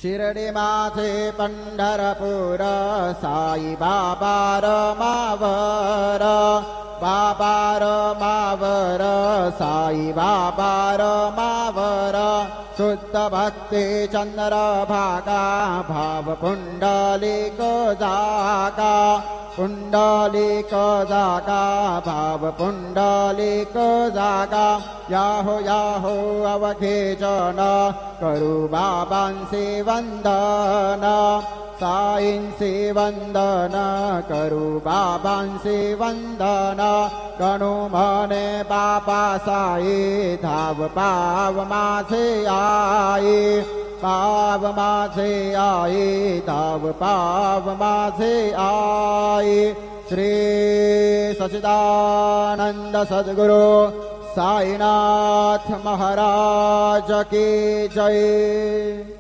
शिरडी माझे पंढरपूर साई बाबा रमावर बाबा रमावर साई बाबा रमावर शुद्ध भक्ती चंद्रभागा भाव पुंडलिक जागा पुंडलिक जागा भाव पुंडलिक जागा याहो याहो अवघे जन करू बाबांचे वंदन साईंचे वंदन करू बाबांचे वंदन गणू म्हणे बाबा साई धाव पाव माझे आई पाव माझे आई धाव पाव माझे आई श्री सच्चिदानंद सद्गुरु साईनाथ महाराज की जय।